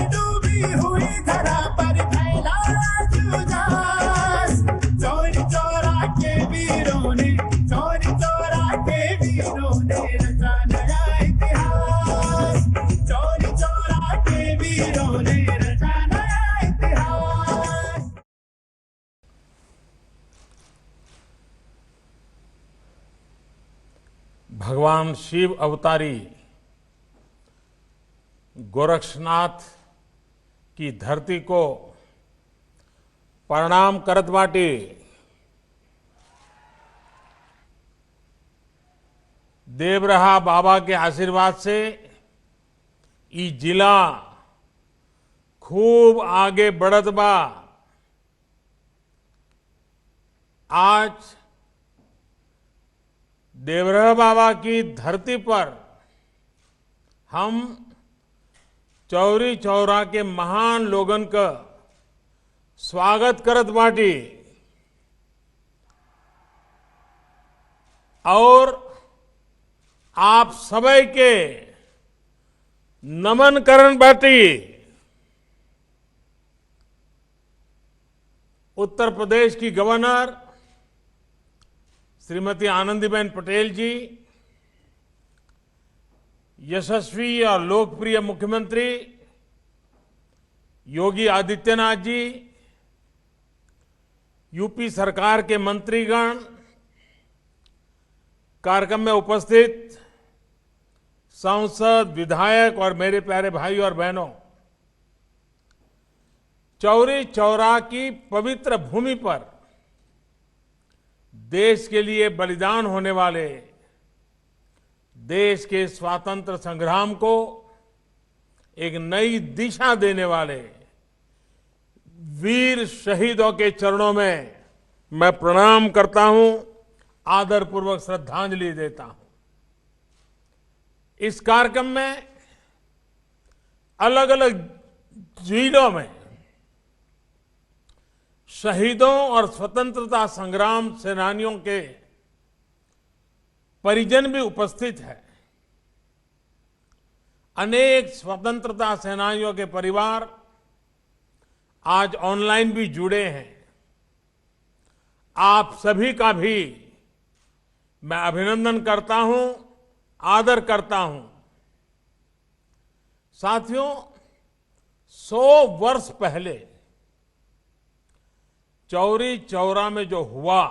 डूबी हुई धरा पर फैला जुझार। चोरी चोरा के वीरों ने, चोरी चोरा के वीरों ने रचा नया इतिहास। चोरी चोरा के वीरों ने रचा नया इतिहास। भगवान शिव अवतारी गोरक्षनाथ की धरती को प्रणाम करत बाटी। देवरहा बाबा के आशीर्वाद से ई जिला खूब आगे बढ़त बा। आज देवरहा बाबा की धरती पर हम चौरी चौरा के महान लोगन का स्वागत करत बाटी और आप सबै के नमन करन बाटी। उत्तर प्रदेश की गवर्नर श्रीमती आनंदीबेन पटेल जी, यशस्वी और लोकप्रिय मुख्यमंत्री योगी आदित्यनाथ जी, यूपी सरकार के मंत्रीगण, कार्यक्रम में उपस्थित सांसद, विधायक और मेरे प्यारे भाई और बहनों, चौरी चौरा की पवित्र भूमि पर देश के लिए बलिदान होने वाले, देश के स्वातंत्र संग्राम को एक नई दिशा देने वाले वीर शहीदों के चरणों में मैं प्रणाम करता हूं, आदरपूर्वक श्रद्धांजलि देता हूं। इस कार्यक्रम में अलग अलग जिलों में शहीदों और स्वतंत्रता संग्राम सेनानियों के परिजन भी उपस्थित है। अनेक स्वतंत्रता सेनानियों के परिवार आज ऑनलाइन भी जुड़े हैं। आप सभी का भी मैं अभिनंदन करता हूं, आदर करता हूं। साथियों, 100 वर्ष पहले चौरी चौरा में जो हुआ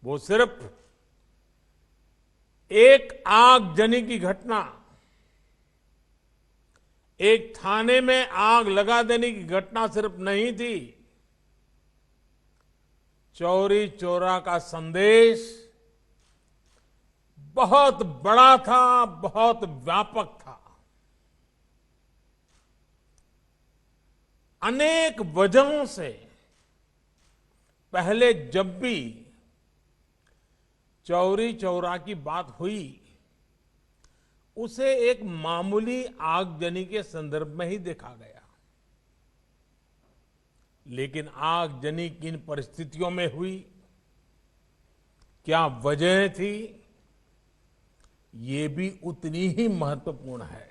वो सिर्फ एक आगजनी की घटना, एक थाने में आग लगा देने की घटना सिर्फ नहीं थी। चौरी चौरा का संदेश बहुत बड़ा था, बहुत व्यापक था। अनेक वजहों से पहले जब भी चौरी चौरा की बात हुई, उसे एक मामूली आगजनी के संदर्भ में ही देखा गया। लेकिन आगजनी किन परिस्थितियों में हुई, क्या वजह थी, ये भी उतनी ही महत्वपूर्ण है।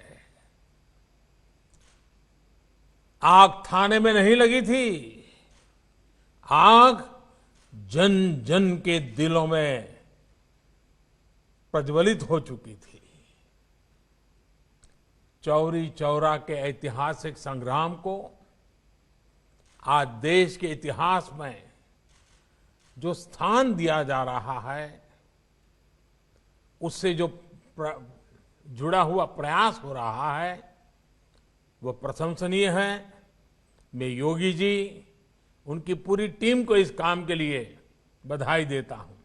आग थाने में नहीं लगी थी, आग जन जन के दिलों में प्रज्वलित हो चुकी थी। चौरी चौरा के ऐतिहासिक संग्राम को आज देश के इतिहास में जो स्थान दिया जा रहा है, उससे जो जुड़ा हुआ प्रयास हो रहा है, वो प्रशंसनीय है। मैं योगी जी, उनकी पूरी टीम को इस काम के लिए बधाई देता हूं।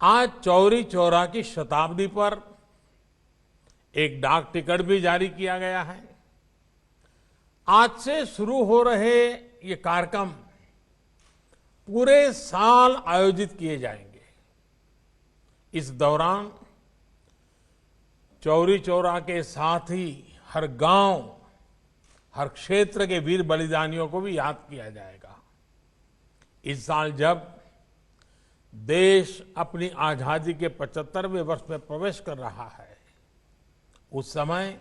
आज चौरी चौरा की शताब्दी पर एक डाक टिकट भी जारी किया गया है। आज से शुरू हो रहे ये कार्यक्रम पूरे साल आयोजित किए जाएंगे। इस दौरान चौरी चौरा के साथ ही हर गांव, हर क्षेत्र के वीर बलिदानियों को भी याद किया जाएगा। इस साल जब देश अपनी आजादी के 75वें वर्ष में प्रवेश कर रहा है, उस समय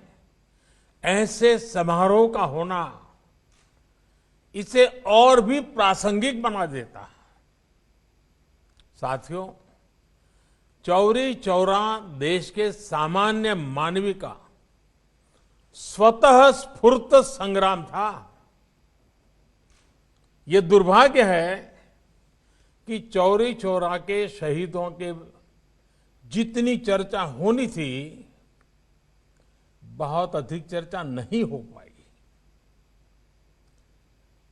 ऐसे समारोह का होना इसे और भी प्रासंगिक बना देता है। साथियों, चौरी चौरा देश के सामान्य मानवी का स्वतः स्फूर्त संग्राम था। ये दुर्भाग्य है कि चौरी चौरा के शहीदों के जितनी चर्चा होनी थी, बहुत अधिक चर्चा नहीं हो पाई।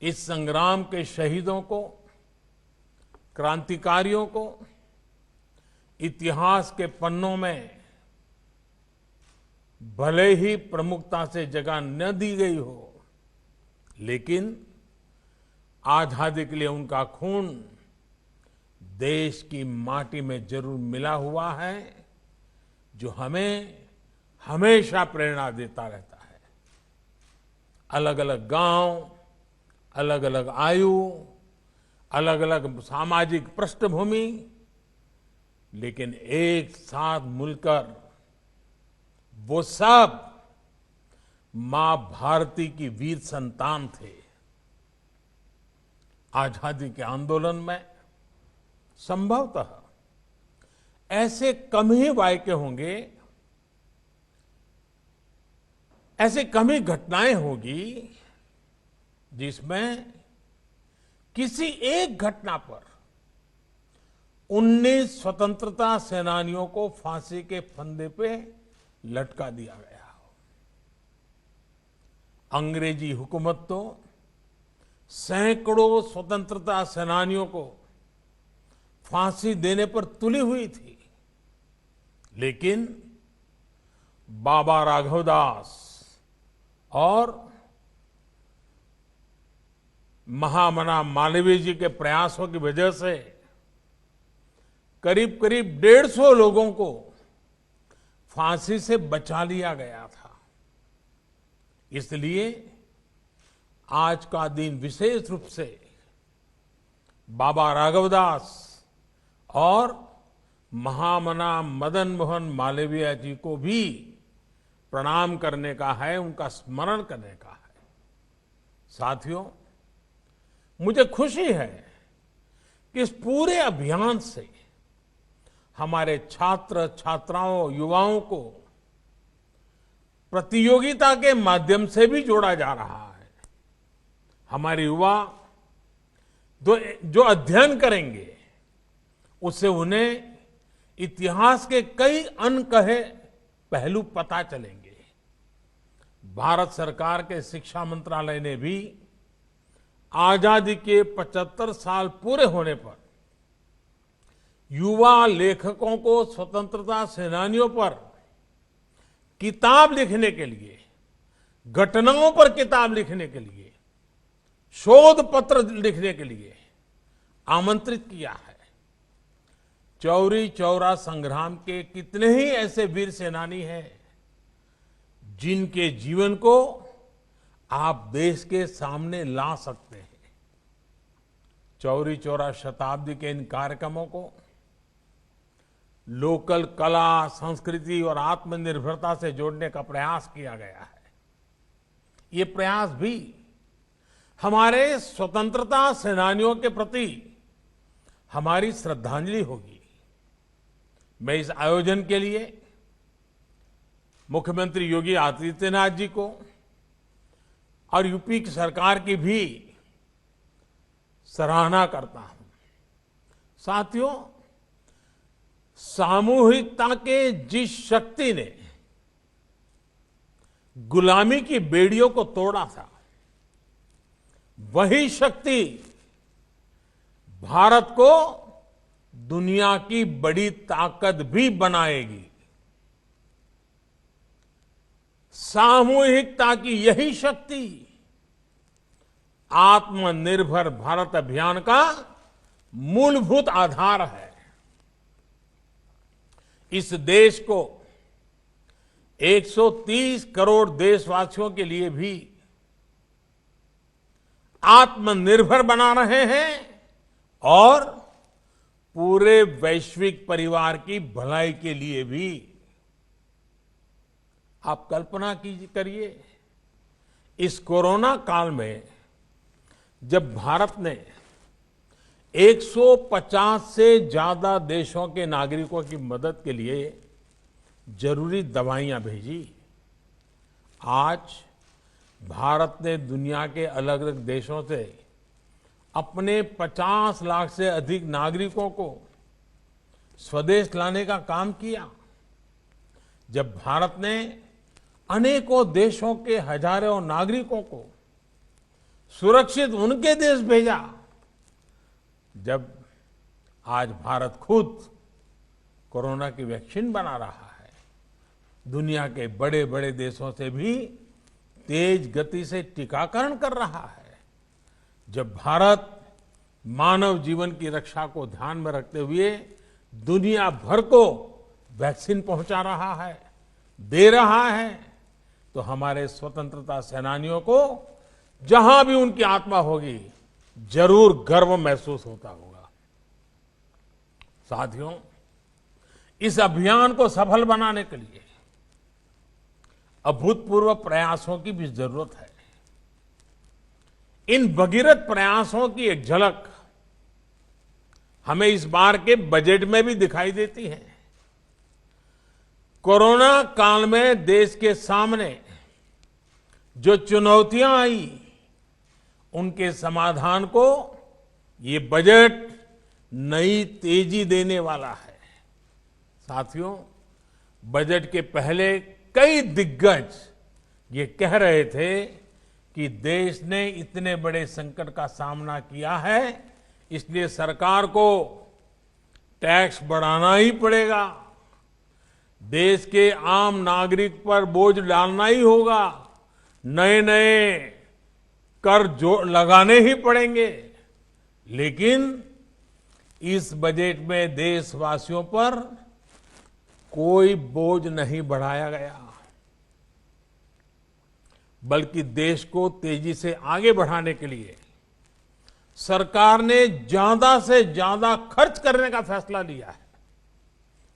इस संग्राम के शहीदों को, क्रांतिकारियों को इतिहास के पन्नों में भले ही प्रमुखता से जगह न दी गई हो, लेकिन आजादी के लिए उनका खून देश की माटी में जरूर मिला हुआ है, जो हमें हमेशा प्रेरणा देता रहता है। अलग अलग गांव, अलग अलग आयु, अलग अलग सामाजिक पृष्ठभूमि, लेकिन एक साथ मिलकर वो सब मां भारती की वीर संतान थे। आजादी के आंदोलन में संभवतः ऐसे कम ही वाक्य होंगे, ऐसे कम ही घटनाएं होगी जिसमें किसी एक घटना पर 19 स्वतंत्रता सेनानियों को फांसी के फंदे पे लटका दिया गया हो। अंग्रेजी हुकूमत तो सैकड़ों स्वतंत्रता सेनानियों को फांसी देने पर तुली हुई थी, लेकिन बाबा राघवदास और महामना मालवीय जी के प्रयासों की वजह से करीब करीब 150 लोगों को फांसी से बचा लिया गया था। इसलिए आज का दिन विशेष रूप से बाबा राघवदास और महामना मदन मोहन मालवीय जी को भी प्रणाम करने का है, उनका स्मरण करने का है। साथियों, मुझे खुशी है कि इस पूरे अभियान से हमारे छात्र छात्राओं, युवाओं को प्रतियोगिता के माध्यम से भी जोड़ा जा रहा है। हमारे युवा जो अध्ययन करेंगे, उससे उन्हें इतिहास के कई अनकहे पहलू पता चलेंगे। भारत सरकार के शिक्षा मंत्रालय ने भी आजादी के 75 साल पूरे होने पर युवा लेखकों को स्वतंत्रता सेनानियों पर किताब लिखने के लिए, घटनाओं पर किताब लिखने के लिए, शोध पत्र लिखने के लिए आमंत्रित किया है। चौरी चौरा संग्राम के कितने ही ऐसे वीर सेनानी हैं जिनके जीवन को आप देश के सामने ला सकते हैं। चौरी चौरा शताब्दी के इन कार्यक्रमों को लोकल कला, संस्कृति और आत्मनिर्भरता से जोड़ने का प्रयास किया गया है। ये प्रयास भी हमारे स्वतंत्रता सेनानियों के प्रति हमारी श्रद्धांजलि होगी। मैं इस आयोजन के लिए मुख्यमंत्री योगी आदित्यनाथ जी को और यूपी की सरकार की भी सराहना करता हूं। साथियों, सामूहिकता के जिस शक्ति ने गुलामी की बेड़ियों को तोड़ा था, वही शक्ति भारत को दुनिया की बड़ी ताकत भी बनाएगी। सामूहिकता की यही शक्ति आत्मनिर्भर भारत अभियान का मूलभूत आधार है। इस देश को 130 करोड़ देशवासियों के लिए भी आत्मनिर्भर बना रहे हैं और पूरे वैश्विक परिवार की भलाई के लिए भी। आप कल्पना करिए, इस कोरोना काल में जब भारत ने 150 से ज्यादा देशों के नागरिकों की मदद के लिए जरूरी दवाइयां भेजी, आज भारत ने दुनिया के अलग अलग देशों से अपने 50 लाख से अधिक नागरिकों को स्वदेश लाने का काम किया। जब भारत ने अनेकों देशों के हजारों नागरिकों को सुरक्षित उनके देश भेजा, जब आज भारत खुद कोरोना की वैक्सीन बना रहा है, दुनिया के बड़े बड़े देशों से भी तेज गति से टीकाकरण कर रहा है, जब भारत मानव जीवन की रक्षा को ध्यान में रखते हुए दुनिया भर को वैक्सीन पहुंचा रहा है, दे रहा है, तो हमारे स्वतंत्रता सेनानियों को जहां भी उनकी आत्मा होगी जरूर गर्व महसूस होता होगा। साथियों, इस अभियान को सफल बनाने के लिए अभूतपूर्व प्रयासों की भी जरूरत है। इन भगीरथ प्रयासों की एक झलक हमें इस बार के बजट में भी दिखाई देती है। कोरोना काल में देश के सामने जो चुनौतियां आई, उनके समाधान को ये बजट नई तेजी देने वाला है। साथियों, बजट के पहले कई दिग्गज ये कह रहे थे कि देश ने इतने बड़े संकट का सामना किया है, इसलिए सरकार को टैक्स बढ़ाना ही पड़ेगा, देश के आम नागरिक पर बोझ डालना ही होगा, नए नए कर जो लगाने ही पड़ेंगे। लेकिन इस बजट में देशवासियों पर कोई बोझ नहीं बढ़ाया गया, बल्कि देश को तेजी से आगे बढ़ाने के लिए सरकार ने ज्यादा से ज्यादा खर्च करने का फैसला लिया है।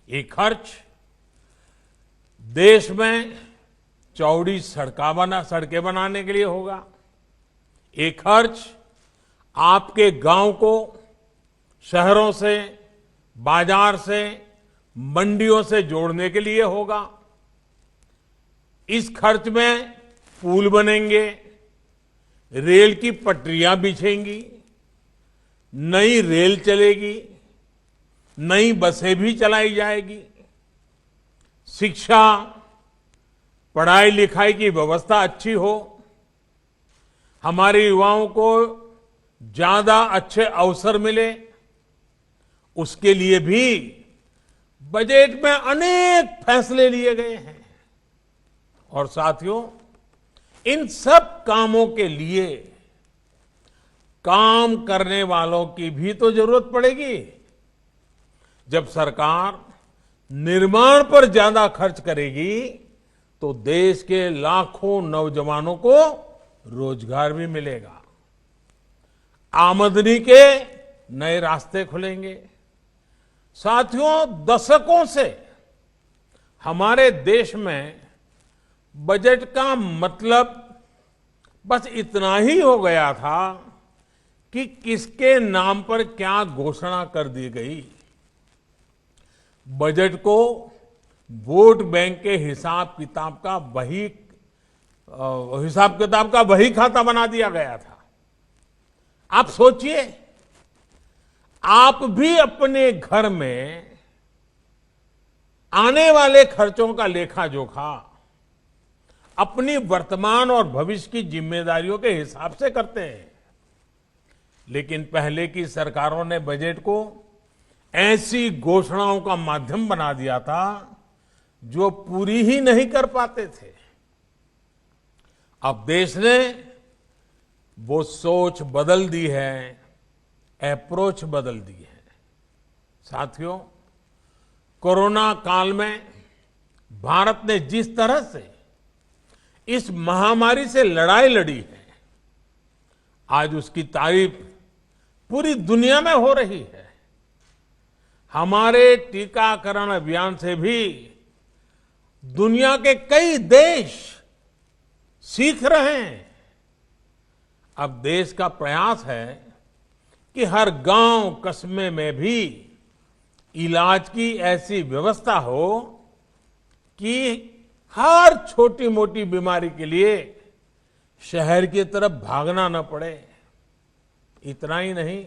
ये खर्च देश में चौड़ी सड़कें बनाने के लिए होगा, ये खर्च आपके गांव को शहरों से, बाजार से, मंडियों से जोड़ने के लिए होगा। इस खर्च में पुल बनेंगे, रेल की पटरियां बिछेंगी, नई रेल चलेगी, नई बसें भी चलाई जाएगी, शिक्षा, पढ़ाई लिखाई की व्यवस्था अच्छी हो, हमारे युवाओं को ज्यादा अच्छे अवसर मिले, उसके लिए भी बजट में अनेक फैसले लिए गए हैं। और साथियों, इन सब कामों के लिए काम करने वालों की भी तो जरूरत पड़ेगी। जब सरकार निर्माण पर ज्यादा खर्च करेगी तो देश के लाखों नौजवानों को रोजगार भी मिलेगा, आमदनी के नए रास्ते खुलेंगे। साथियों, दशकों से हमारे देश में बजट का मतलब बस इतना ही हो गया था कि किसके नाम पर क्या घोषणा कर दी गई। बजट को वोट बैंक के हिसाब किताब का वही खाता बना दिया गया था। आप सोचिए, आप भी अपने घर में आने वाले खर्चों का लेखा जोखा अपनी वर्तमान और भविष्य की जिम्मेदारियों के हिसाब से करते हैं। लेकिन पहले की सरकारों ने बजट को ऐसी घोषणाओं का माध्यम बना दिया था जो पूरी ही नहीं कर पाते थे। अब देश ने वो सोच बदल दी है, अप्रोच बदल दी है। साथियों, कोरोना काल में भारत ने जिस तरह से इस महामारी से लड़ाई लड़ी है, आज उसकी तारीफ पूरी दुनिया में हो रही है। हमारे टीकाकरण अभियान से भी दुनिया के कई देश सीख रहे हैं। अब देश का प्रयास है कि हर गांव कस्बे में भी इलाज की ऐसी व्यवस्था हो कि हर छोटी मोटी बीमारी के लिए शहर की तरफ भागना न पड़े। इतना ही नहीं,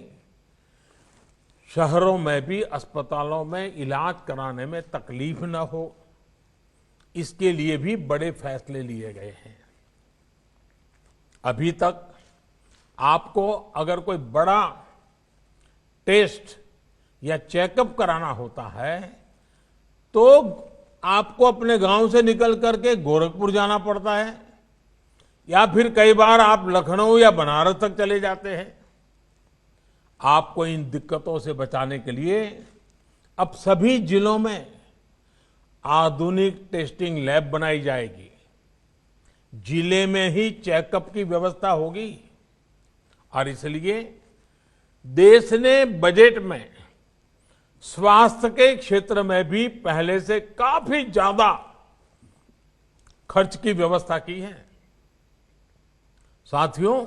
शहरों में भी अस्पतालों में इलाज कराने में तकलीफ न हो, इसके लिए भी बड़े फैसले लिए गए हैं। अभी तक आपको अगर कोई बड़ा टेस्ट या चेकअप कराना होता है तो आपको अपने गांव से निकल करके गोरखपुर जाना पड़ता है, या फिर कई बार आप लखनऊ या बनारस तक चले जाते हैं। आपको इन दिक्कतों से बचाने के लिए अब सभी जिलों में आधुनिक टेस्टिंग लैब बनाई जाएगी। जिले में ही चेकअप की व्यवस्था होगी और इसलिए देश ने बजट में स्वास्थ्य के क्षेत्र में भी पहले से काफी ज्यादा खर्च की व्यवस्था की है। साथियों,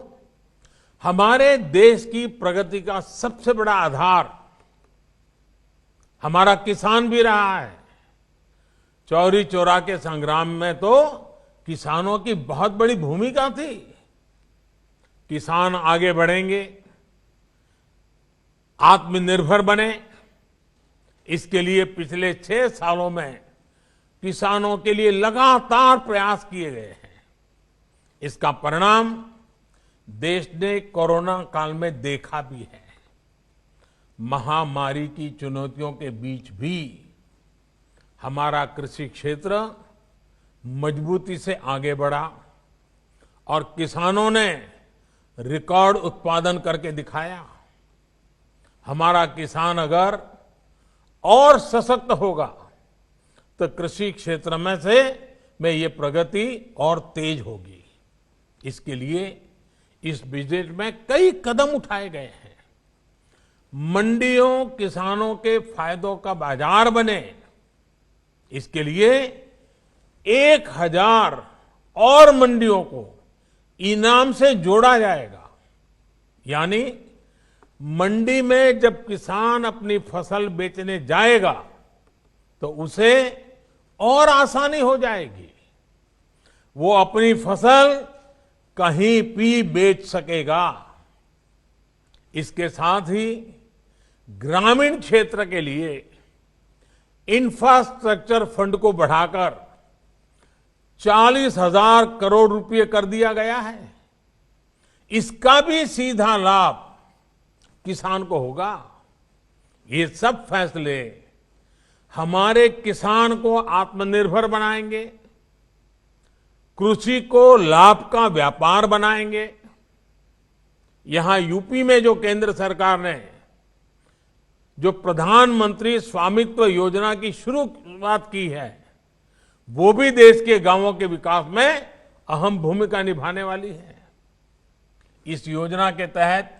हमारे देश की प्रगति का सबसे बड़ा आधार हमारा किसान भी रहा है। चौरी चौरा के संग्राम में तो किसानों की बहुत बड़ी भूमिका थी। किसान आगे बढ़ेंगे, आत्मनिर्भर बने, इसके लिए पिछले 6 सालों में किसानों के लिए लगातार प्रयास किए गए हैं। इसका परिणाम देश ने कोरोना काल में देखा भी है। महामारी की चुनौतियों के बीच भी हमारा कृषि क्षेत्र मजबूती से आगे बढ़ा और किसानों ने रिकॉर्ड उत्पादन करके दिखाया। हमारा किसान अगर और सशक्त होगा तो कृषि क्षेत्र में ये प्रगति और तेज होगी। इसके लिए इस बजट में कई कदम उठाए गए हैं। मंडियों किसानों के फायदों का बाजार बने, इसके लिए 1000 और मंडियों को इनाम से जोड़ा जाएगा। यानी मंडी में जब किसान अपनी फसल बेचने जाएगा तो उसे और आसानी हो जाएगी। वो अपनी फसल कहीं भी बेच सकेगा। इसके साथ ही ग्रामीण क्षेत्र के लिए इंफ्रास्ट्रक्चर फंड को बढ़ाकर 40,000 करोड़ रुपए कर दिया गया है। इसका भी सीधा लाभ किसान को होगा। ये सब फैसले हमारे किसान को आत्मनिर्भर बनाएंगे, कृषि को लाभ का व्यापार बनाएंगे। यहां यूपी में जो केंद्र सरकार ने जो प्रधानमंत्री स्वामित्व योजना की शुरुआत की है, वो भी देश के गांवों के विकास में अहम भूमिका निभाने वाली है। इस योजना के तहत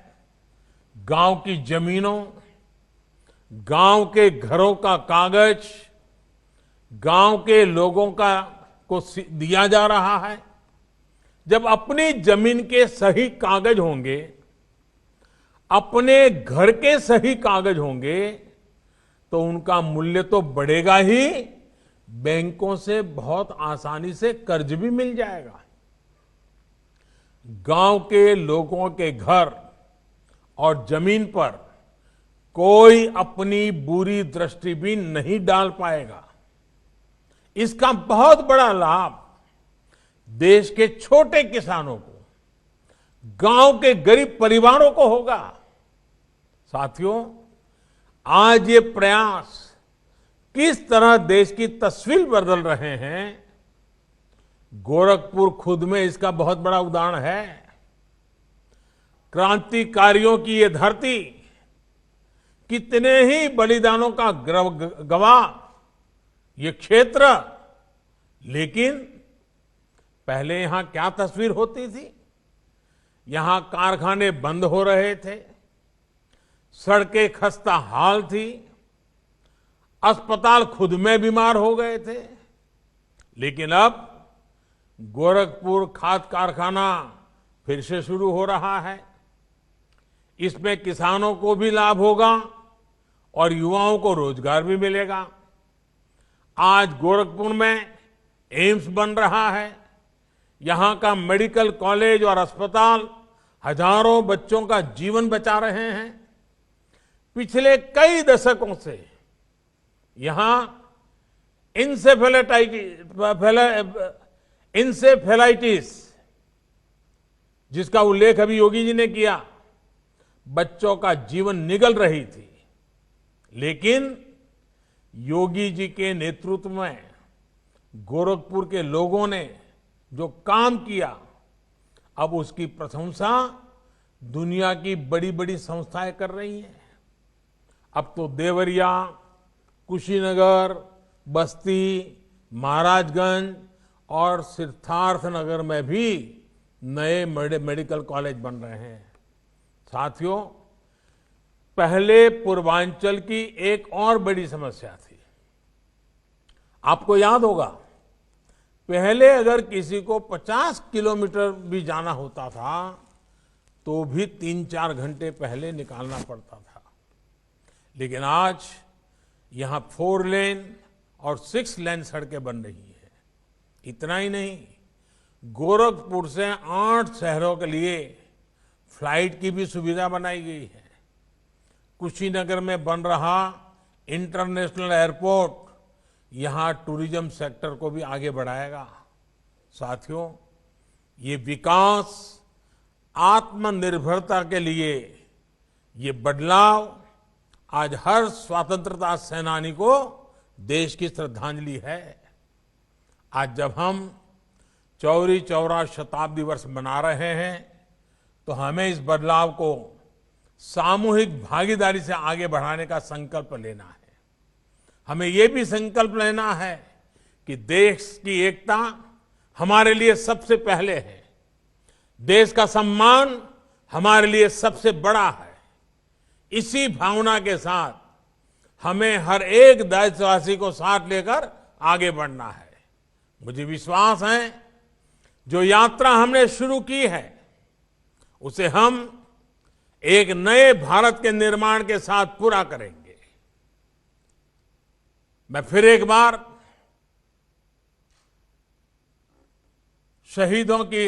गांव की जमीनों, गांव के घरों का कागज गांव के लोगों को दिया जा रहा है। जब अपनी जमीन के सही कागज होंगे, अपने घर के सही कागज होंगे, तो उनका मूल्य तो बढ़ेगा ही, बैंकों से बहुत आसानी से कर्ज भी मिल जाएगा। गांव के लोगों के घर और जमीन पर कोई अपनी बुरी दृष्टि भी नहीं डाल पाएगा। इसका बहुत बड़ा लाभ देश के छोटे किसानों को, गांव के गरीब परिवारों को होगा। साथियों, आज ये प्रयास किस तरह देश की तस्वीर बदल रहे हैं, गोरखपुर खुद में इसका बहुत बड़ा उदाहरण है। क्रांतिकारियों की ये धरती कितने ही बलिदानों का गवाह ये क्षेत्र, लेकिन पहले यहां क्या तस्वीर होती थी? यहां कारखाने बंद हो रहे थे, सड़कें खस्ता हाल थी, अस्पताल खुद में बीमार हो गए थे। लेकिन अब गोरखपुर खाद कारखाना फिर से शुरू हो रहा है। इसमें किसानों को भी लाभ होगा और युवाओं को रोजगार भी मिलेगा। आज गोरखपुर में एम्स बन रहा है। यहां का मेडिकल कॉलेज और अस्पताल हजारों बच्चों का जीवन बचा रहे हैं। पिछले कई दशकों से यहां इंसेफेलाइटिस, जिसका उल्लेख अभी योगी जी ने किया, बच्चों का जीवन निगल रही थी। लेकिन योगी जी के नेतृत्व में गोरखपुर के लोगों ने जो काम किया, अब उसकी प्रशंसा दुनिया की बड़ी बड़ी संस्थाएं कर रही हैं। अब तो देवरिया, कुशीनगर, बस्ती, महाराजगंज और सिद्धार्थनगर में भी नए मेडिकल कॉलेज बन रहे हैं। साथियों, पहले पूर्वांचल की एक और बड़ी समस्या थी। आपको याद होगा, पहले अगर किसी को 50 किलोमीटर भी जाना होता था तो भी 3-4 घंटे पहले निकालना पड़ता था। लेकिन आज यहां 4 लेन और 6 लेन सड़कें बन रही है। इतना ही नहीं, गोरखपुर से 8 शहरों के लिए फ्लाइट की भी सुविधा बनाई गई है। कुशीनगर में बन रहा इंटरनेशनल एयरपोर्ट यहां टूरिज्म सेक्टर को भी आगे बढ़ाएगा। साथियों, ये विकास, आत्मनिर्भरता के लिए ये बदलाव आज हर स्वतंत्रता सेनानी को देश की श्रद्धांजलि है। आज जब हम चौरी चौरा शताब्दी वर्ष मना रहे हैं तो हमें इस बदलाव को सामूहिक भागीदारी से आगे बढ़ाने का संकल्प लेना है। हमें ये भी संकल्प लेना है कि देश की एकता हमारे लिए सबसे पहले है। देश का सम्मान हमारे लिए सबसे बड़ा है। इसी भावना के साथ हमें हर एक देशवासी को साथ लेकर आगे बढ़ना है। मुझे विश्वास है, जो यात्रा हमने शुरू की है उसे हम एक नए भारत के निर्माण के साथ पूरा करेंगे। मैं फिर एक बार शहीदों की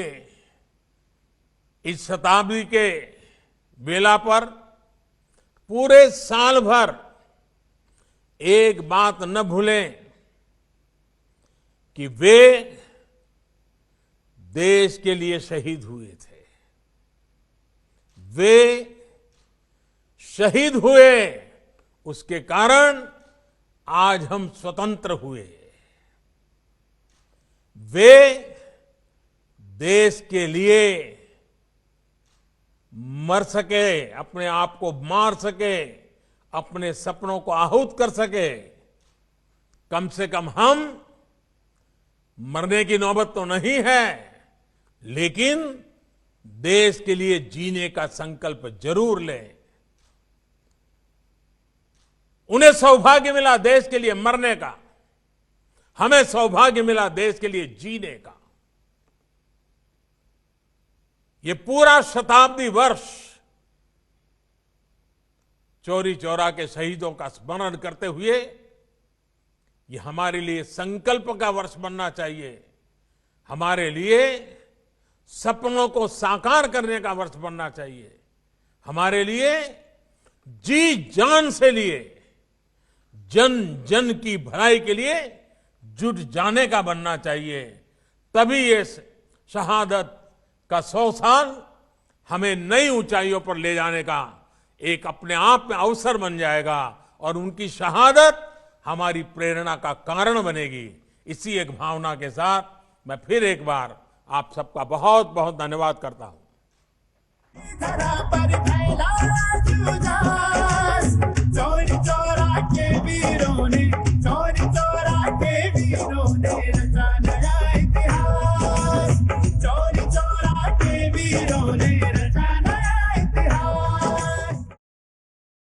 इस शताब्दी के बेला पर पूरे साल भर एक बात न भूलें कि वे देश के लिए शहीद हुए थे। वे शहीद हुए, उसके कारण आज हम स्वतंत्र हुए। वे देश के लिए मर सके, अपने आप को मार सके, अपने सपनों को आहूत कर सके। कम से कम हम, मरने की नौबत तो नहीं है, लेकिन देश के लिए जीने का संकल्प जरूर लें। उन्हें सौभाग्य मिला देश के लिए मरने का, हमें सौभाग्य मिला देश के लिए जीने का। ये पूरा शताब्दी वर्ष चौरी चौरा के शहीदों का स्मरण करते हुए ये हमारे लिए संकल्प का वर्ष बनना चाहिए। हमारे लिए सपनों को साकार करने का वर्ष बनना चाहिए। हमारे लिए जी जान से लिए जन जन की भलाई के लिए जुट जाने का बनना चाहिए। तभी ये शहादत का 100 साल हमें नई ऊंचाइयों पर ले जाने का एक अपने आप में अवसर बन जाएगा और उनकी शहादत हमारी प्रेरणा का कारण बनेगी। इसी एक भावना के साथ मैं फिर एक बार आप सबका बहुत बहुत धन्यवाद करता हूं। धरा पर फैला जुझार।